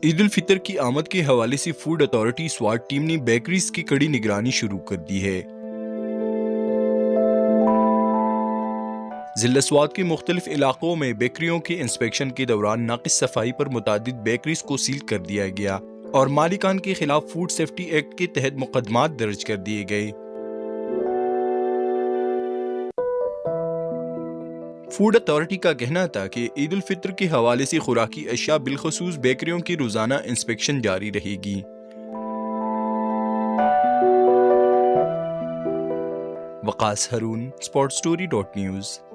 عید الفطر کی آمد کے حوالے سے فوڈ اتھارٹی سواٹ ٹیم نے بیکریز کی کڑی نگرانی شروع کر دی ہے۔ ضلع سوات کے مختلف علاقوں میں بیکریوں کے انسپیکشن کے دوران ناقص صفائی پر متعدد بیکریز کو سیل کر دیا گیا اور مالکان کے خلاف فوڈ سیفٹی ایکٹ کے تحت مقدمات درج کر دیے گئے۔ فوڈ اتھارٹی کا کہنا تھا کہ عید الفطر کے حوالے سے خوراکی اشیاء بالخصوص بیکریوں کی روزانہ انسپیکشن جاری رہے گی۔ وقاص ہارون، sportsstory.news